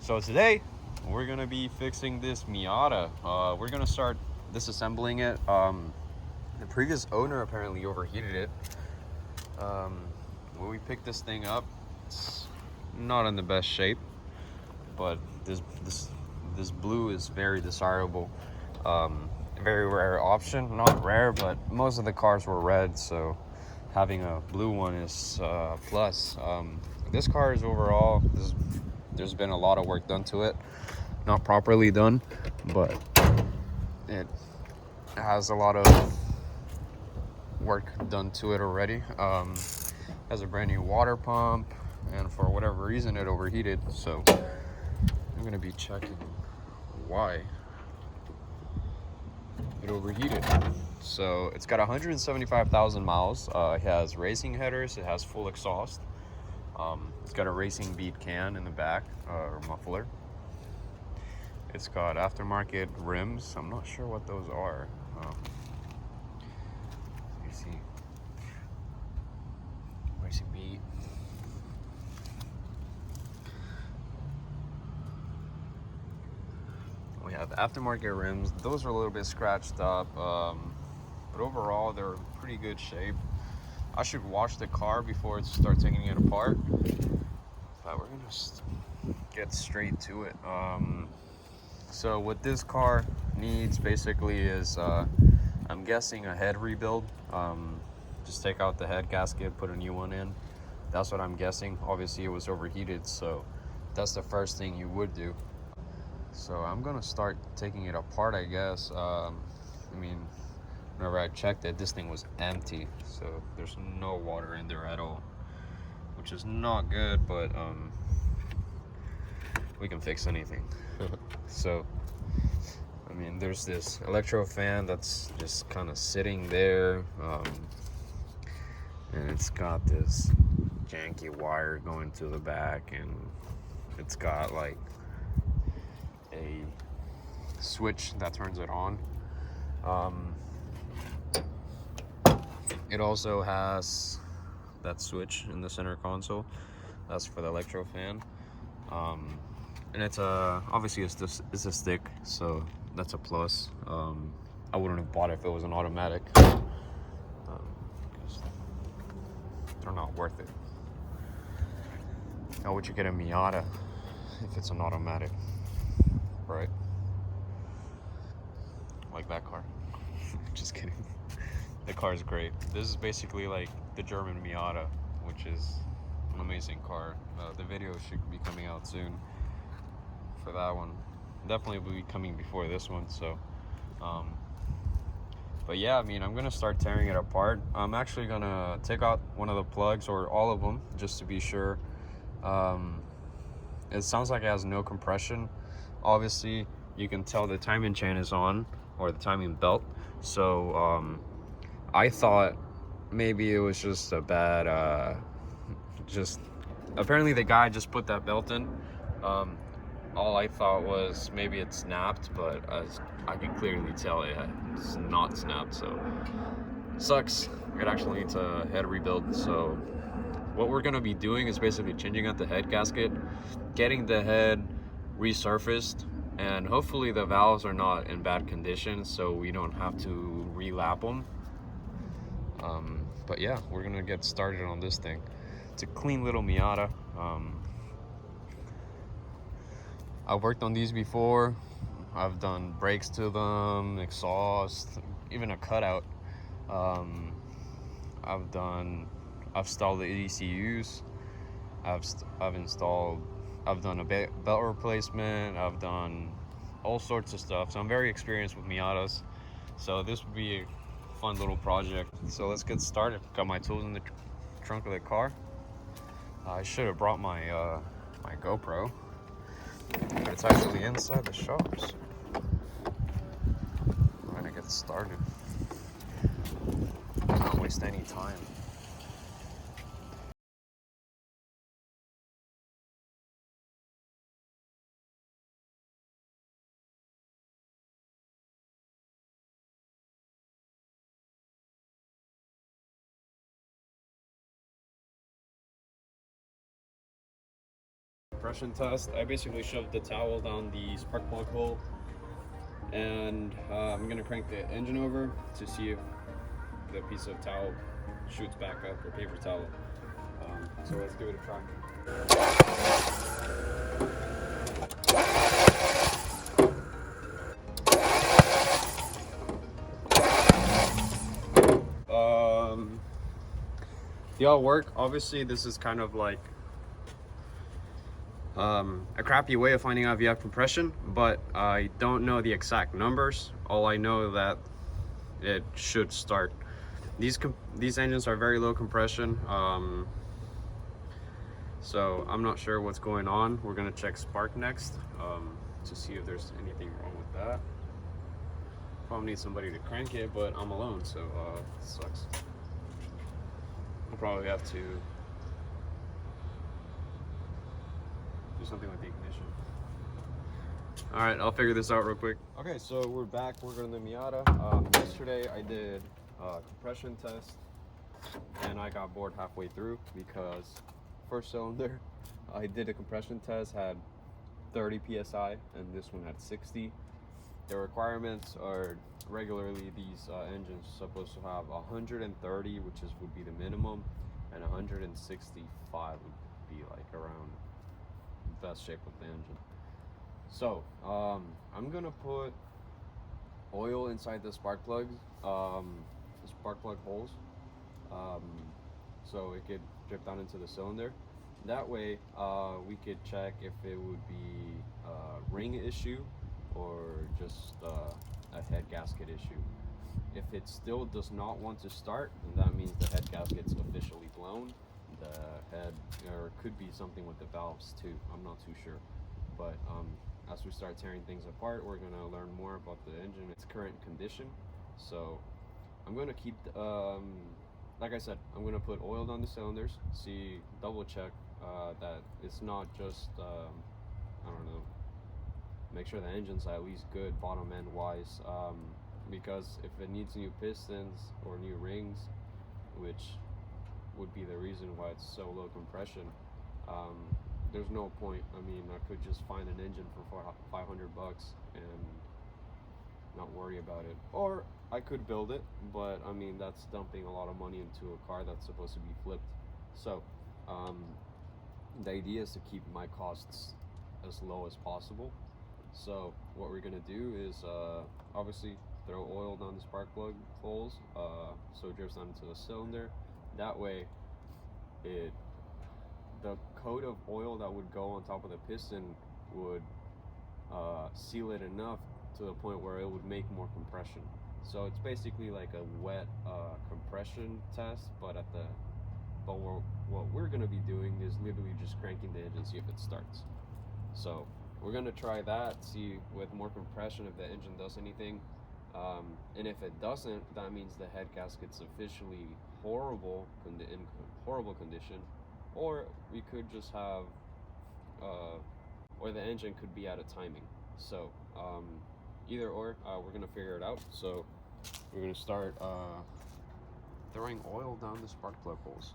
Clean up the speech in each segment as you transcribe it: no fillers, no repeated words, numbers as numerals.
So today we're gonna be fixing this Miata. We're gonna start disassembling it. The previous owner apparently overheated it. When we picked this thing up, it's not in the best shape, but this blue is very desirable. Very rare option. Not rare, but most of the cars were red, so having a blue one is a plus. This car is overall, there's been a lot of work done to it. Not properly done, but it has a lot of work done to it already. Has a brand new water pump, and for whatever reason it overheated, so I'm gonna be checking why it overheated. So it's got 175,000 miles. It has racing headers, it has full exhaust. It's got a racing bead can in the back, or muffler. It's got aftermarket rims. I'm not sure what those are. Let me see. Racing bead. We have aftermarket rims. Those are a little bit scratched up, but overall they're in pretty good shape. I should wash the car before it starts taking it apart. But we're gonna just get straight to it. So what this car needs basically is, I'm guessing, a head rebuild. Just take out the head gasket, put a new one in. That's what I'm guessing. Obviously it was overheated, so that's the first thing you would do. So I'm gonna start taking it apart, I guess. I mean, whenever I checked it, this thing was empty, so there's no water in there at all, which is not good, but we can fix anything. So I mean, there's this electro fan that's just kind of sitting there, and it's got this janky wire going to the back, and it's got like a switch that turns it on. It also has that switch in the center console. That's for the electro fan. And it's obviously it's a stick, so that's a plus. I wouldn't have bought it if it was an automatic. They're not worth it. How would you get a Miata if it's an automatic, right? Like that car. Just kidding. The car is great. This is basically like the German Miata, which is an amazing car. The video should be coming out soon for that one. Definitely will be coming before this one, so but yeah, I mean, I'm gonna start tearing it apart. I'm actually gonna take out one of the plugs, or all of them, just to be sure. It sounds like it has no compression. Obviously you can tell the timing chain is on, or the timing belt. So I thought maybe it was just a bad just apparently the guy just put that belt in. All I thought was maybe it snapped, but I can clearly tell it's not snapped, so sucks. It actually needs a head rebuild. So what we're gonna be doing is basically changing out the head gasket, getting the head resurfaced, and hopefully the valves are not in bad condition, so we don't have to relap them. But yeah, we're gonna get started on this thing. It's a clean little Miata. I've worked on these before. I've done brakes to them, exhaust, even a cutout. I've installed the ECUs. I've done a belt replacement. I've done all sorts of stuff. So I'm very experienced with Miatas. So this would be a fun little project. So let's get started. Got my tools in the trunk of the car. I should have brought my my GoPro. But it's actually inside the shops. I'm gonna get started. Not waste any time. compression test. I basically shoved the towel down the spark plug hole, and I'm gonna crank the engine over to see if the piece of towel shoots back up, or paper towel. So let's give it a try. They all work. Obviously, this is kind of like a crappy way of finding out if you have compression, but I don't know the exact numbers. All I know that it should start. These engines are very low compression, so I'm not sure what's going on. We're gonna check spark next to see if there's anything wrong with that. Probably need somebody to crank it, but I'm alone, so it sucks. I'll probably have to do something with the ignition. All right, I'll figure this out real quick. Okay, so we're back. We're going to the Miata. Yesterday I did a compression test, and I got bored halfway through because first cylinder I did a compression test had 30 psi, and this one had 60. The requirements are regularly these engines are supposed to have 130, which would be the minimum, and 165 would be like around the best shape of the engine. So I'm gonna put oil inside the spark plugs, the spark plug holes, so it could drip down into the cylinder. That way we could check if it would be a ring issue or just a head gasket issue. If it still does not want to start, then that means the head gasket's officially blown. The head, or it could be something with the valves too. I'm not too sure. But as we start tearing things apart, we're gonna learn more about the engine, its current condition. So I'm gonna keep, like I said, I'm gonna put oil on the cylinders, double check that it's not just, I don't know, make sure the engine's at least good bottom end wise, because if it needs new pistons or new rings, which would be the reason why it's so low compression, there's no point. I mean, I could just find an engine for $500 and not worry about it, or I could build it, but I mean that's dumping a lot of money into a car that's supposed to be flipped. So the idea is to keep my costs as low as possible. So what we're gonna do is obviously throw oil down the spark plug holes, so it drips down into the cylinder. That way, the coat of oil that would go on top of the piston would seal it enough to the point where it would make more compression. So it's basically like a wet compression test, but what we're gonna be doing is literally just cranking the engine, see if it starts. So we're gonna try that, see with more compression if the engine does anything, and if it doesn't, that means the head gasket's officially in horrible condition, or we could just have, or the engine could be out of timing. So either or, we're gonna figure it out. So we're gonna start throwing oil down the spark plug holes.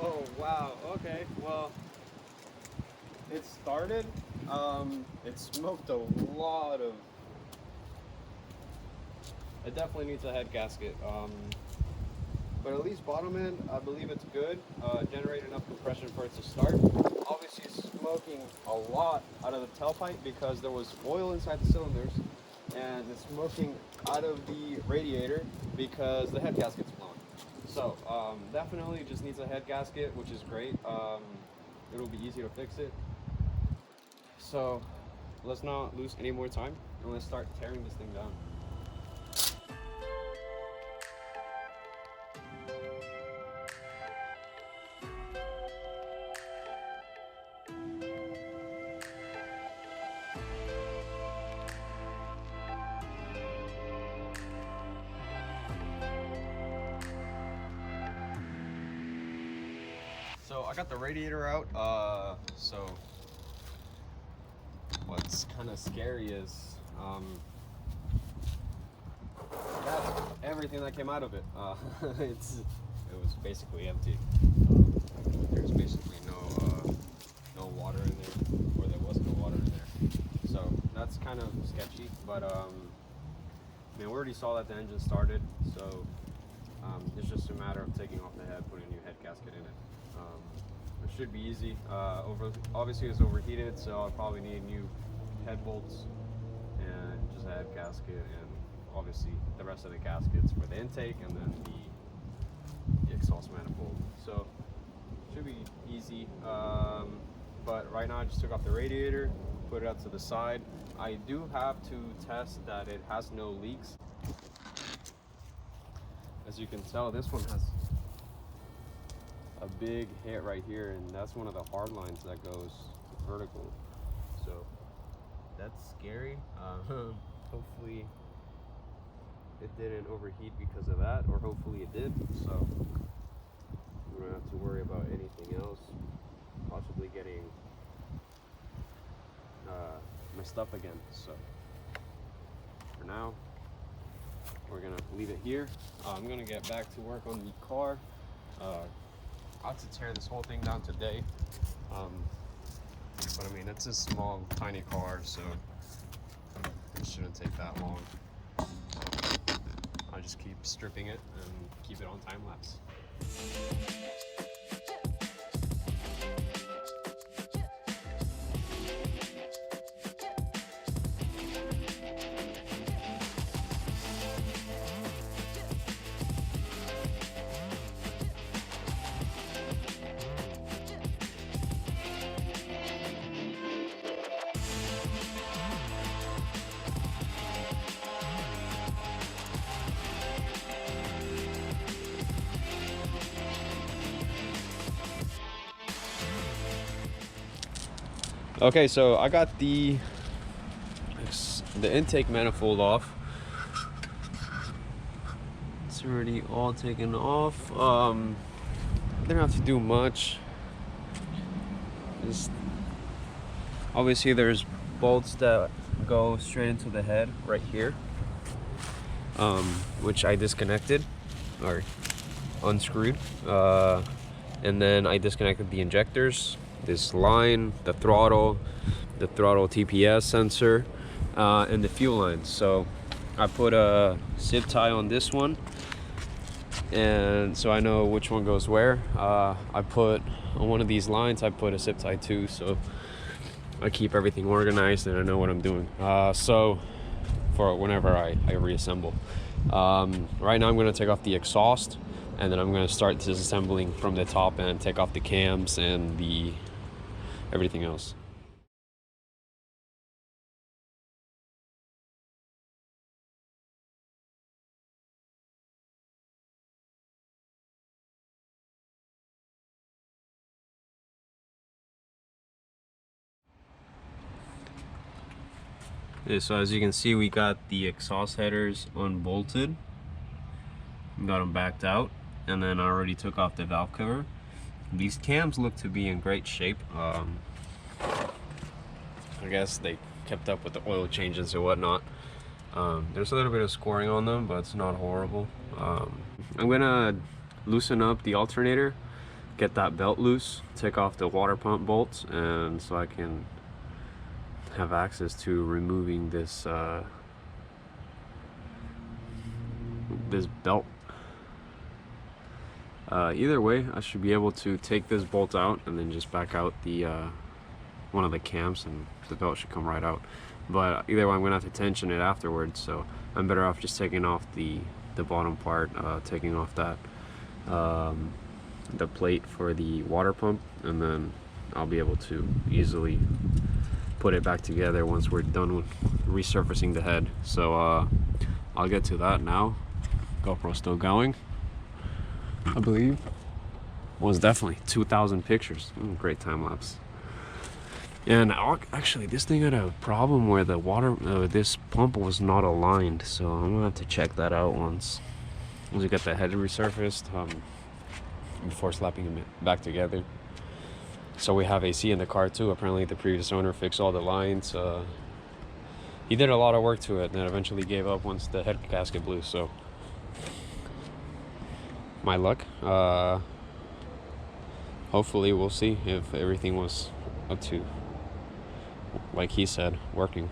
Oh wow, okay, well, it started. It smoked a lot of it definitely needs a head gasket. But at least bottom end, I believe it's good. Generate enough compression for it to start. Obviously, smoking a lot out of the tailpipe because there was oil inside the cylinders, and it's smoking out of the radiator because the head gasket's blown. So definitely just needs a head gasket, which is great. It'll be easy to fix it. So let's not lose any more time and let's start tearing this thing down. So I got the radiator out. So what's kind of scary is that's everything that came out of it. It was basically empty. There's basically no water in there, or there was no water in there. So that's kind of sketchy. But I mean, we already saw that the engine started, so it's just a matter of taking off the head, putting a new head gasket in it. It should be easy. Obviously it's overheated, so I'll probably need new head bolts and just a head gasket, and obviously the rest of the gaskets for the intake and then the exhaust manifold. So should be easy. But right now I just took off the radiator, put it out to the side. I do have to test that it has no leaks. As you can tell, this one has a big hit right here, and that's one of the hard lines that goes vertical. So that's scary. Hopefully it didn't overheat because of that, or hopefully it did. So we don't have to worry about anything else possibly getting messed up again. So for now, we're gonna leave it here. I'm gonna get back to work on the car. I have to tear this whole thing down today. But I mean, it's a small, tiny car, so it shouldn't take that long. I just keep stripping it and keep it on time lapse. Okay, so I got the intake manifold off. It's already all taken off. Didn't have to do much. Just obviously there's bolts that go straight into the head right here, which I disconnected or unscrewed, and then I disconnected the injectors, this line, the throttle TPS sensor, and the fuel lines. So I put a zip tie on this one, and so I know which one goes where. I put on one of these lines, I put a zip tie too, so I keep everything organized and I know what I'm doing. So for whenever I reassemble. Right now I'm going to take off the exhaust, and then I'm going to start disassembling from the top end, take off the cams and the everything else. Yeah, so as you can see, we got the exhaust headers unbolted, got them backed out, and then I already took off the valve cover. These cams look to be in great shape. I guess they kept up with the oil changes and whatnot. There's a little bit of scoring on them, but it's not horrible. I'm gonna loosen up the alternator, get that belt loose, take off the water pump bolts, and so I can have access to removing this this belt. Either way, I should be able to take this bolt out and then just back out the one of the cams, and the belt should come right out. But either way, I'm gonna have to tension it afterwards, so I'm better off just taking off the bottom part, taking off that the plate for the water pump, and then I'll be able to easily put it back together once we're done with resurfacing the head. So I'll get to that now. GoPro still going, I believe. Was definitely 2,000 pictures. Great time lapse. And actually, this thing had a problem where the water, this pump was not aligned, so I'm gonna have to check that out once we get the head resurfaced, before slapping them back together. So we have AC in the car too. Apparently the previous owner fixed all the lines. He did a lot of work to it and eventually gave up once the head gasket blew. So my luck. Hopefully we'll see if everything was up to, like he said, working.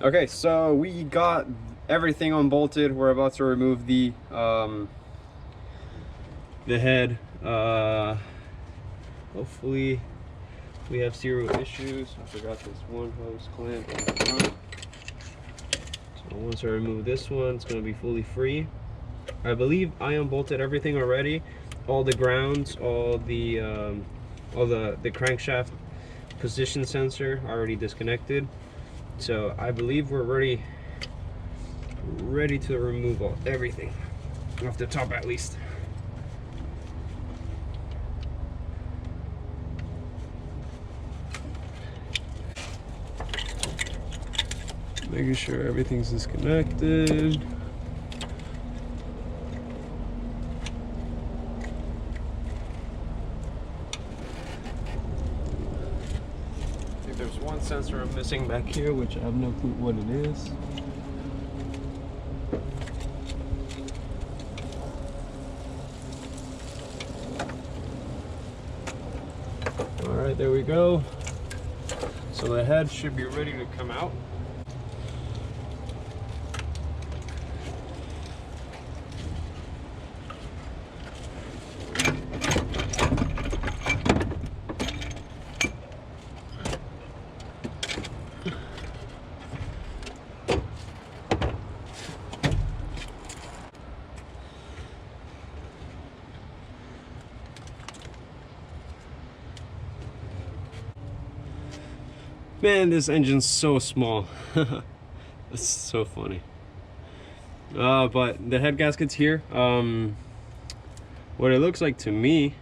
Okay, so we got everything unbolted. We're about to remove the head. Hopefully we have zero issues. I forgot this one hose clamp on the front. So once I remove this one, it's going to be fully free. I believe I unbolted everything already. All the grounds, all the crankshaft position sensor already disconnected. So I believe we're ready to remove everything off the top, at least. Making sure everything's disconnected. There's one sensor I'm missing back here, which I have no clue what it is. All right, there we go. So the head should be ready to come out. Man, this engine's so small. It's so funny. But the head gasket's here. What it looks like to me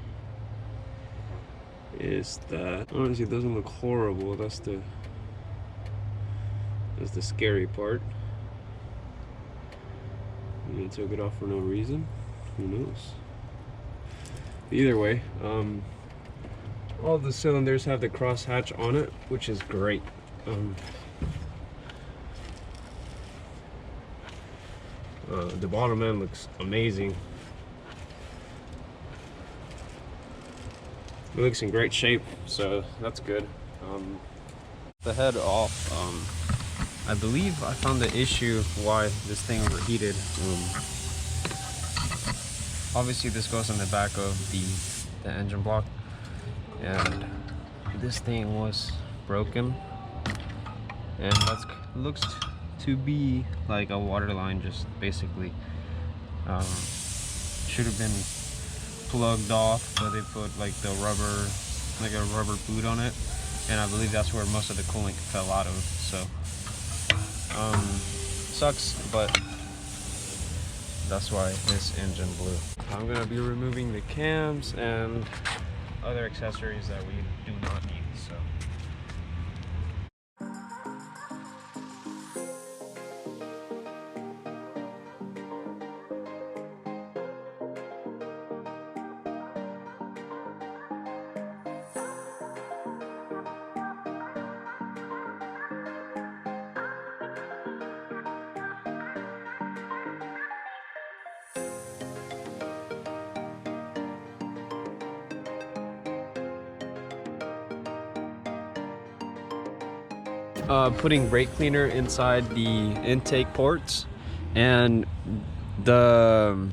is that, honestly, it doesn't look horrible. That's the scary part. Maybe took it off for no reason. Who knows? Either way, all the cylinders have the cross hatch on it, which is great. The bottom end looks amazing. It looks in great shape, so that's good. The head off. I believe I found the issue why this thing overheated. Obviously this goes on the back of the engine block, and this thing was broken, and that looks to be like a water line, just basically should have been plugged off, but they put like a rubber boot on it, and I believe that's where most of the coolant fell out of. So sucks, but that's why this engine blew. I'm gonna be removing the cams and other accessories that we do not need. So putting brake cleaner inside the intake ports, and the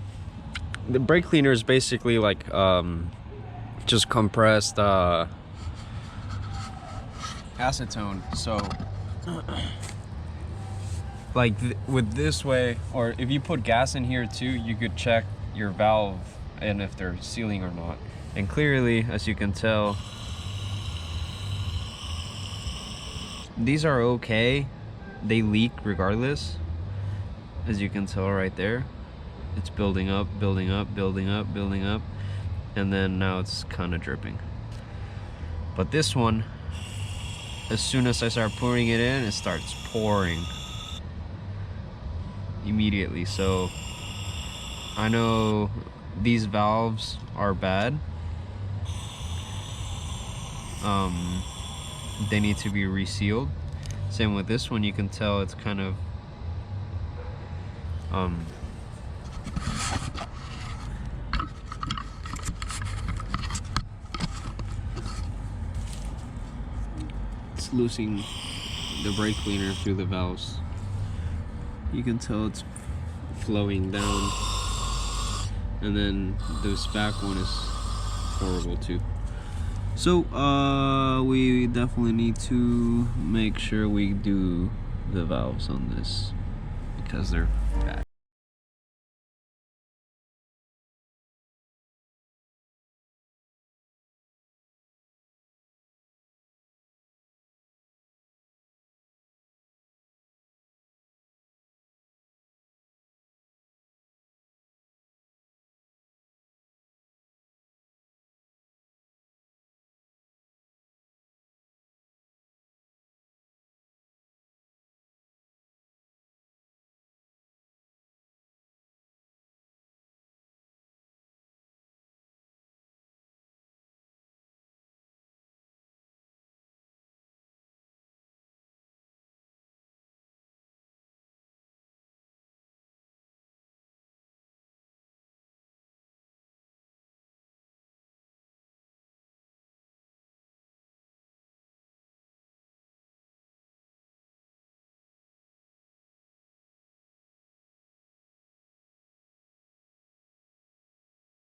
brake cleaner is basically like just compressed acetone. So like with this way, or if you put gas in here too, you could check your valve and if they're sealing or not. And clearly, as you can tell, these are okay. They leak regardless. As you can tell right there, it's building up, building up, building up, building up, and then now it's kind of dripping. But this one, as soon as I start pouring it in, it starts pouring immediately. So I know these valves are bad. They need to be resealed. Same with this one, you can tell it's kind of it's losing the brake cleaner through the valves. You can tell it's flowing down, and then this back one is horrible too. So we definitely need to make sure we do the valves on this because they're bad.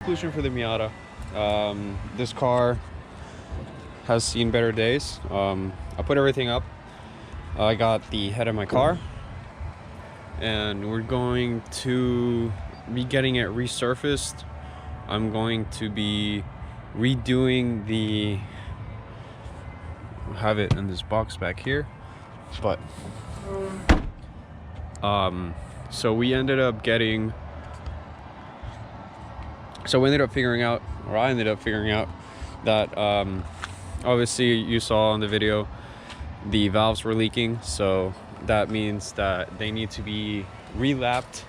Conclusion for the Miata. This car has seen better days. I put everything up. I got the head of my car, and we're going to be getting it resurfaced. I'm going to be redoing the, have it in this box back here, but so we ended up getting, so we ended up figuring out, or I ended up figuring out that obviously you saw on the video the valves were leaking, so that means that they need to be relapped,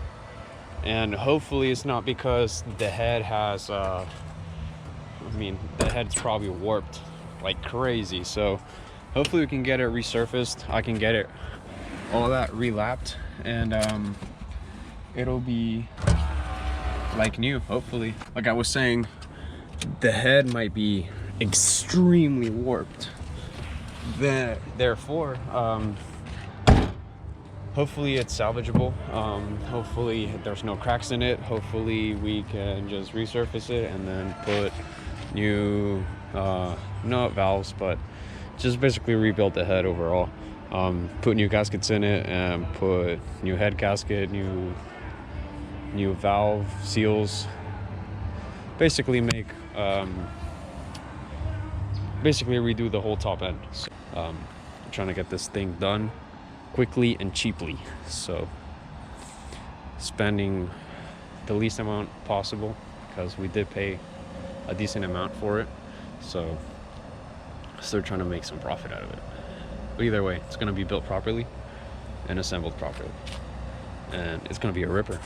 and hopefully it's not because the head has I mean, the head's probably warped like crazy, so hopefully we can get it resurfaced. I can get it all that relapped, and it'll be like new, hopefully. Like I was saying, the head might be extremely warped, therefore hopefully it's salvageable. Hopefully there's no cracks in it. Hopefully we can just resurface it and then put new not valves, but just basically rebuild the head overall. Put new gaskets in it and put new head gasket, new valve seals. Basically make basically redo the whole top end. So, I'm trying to get this thing done quickly and cheaply, so spending the least amount possible, because we did pay a decent amount for it, so still trying to make some profit out of it. But either way, it's going to be built properly and assembled properly, and it's going to be a ripper.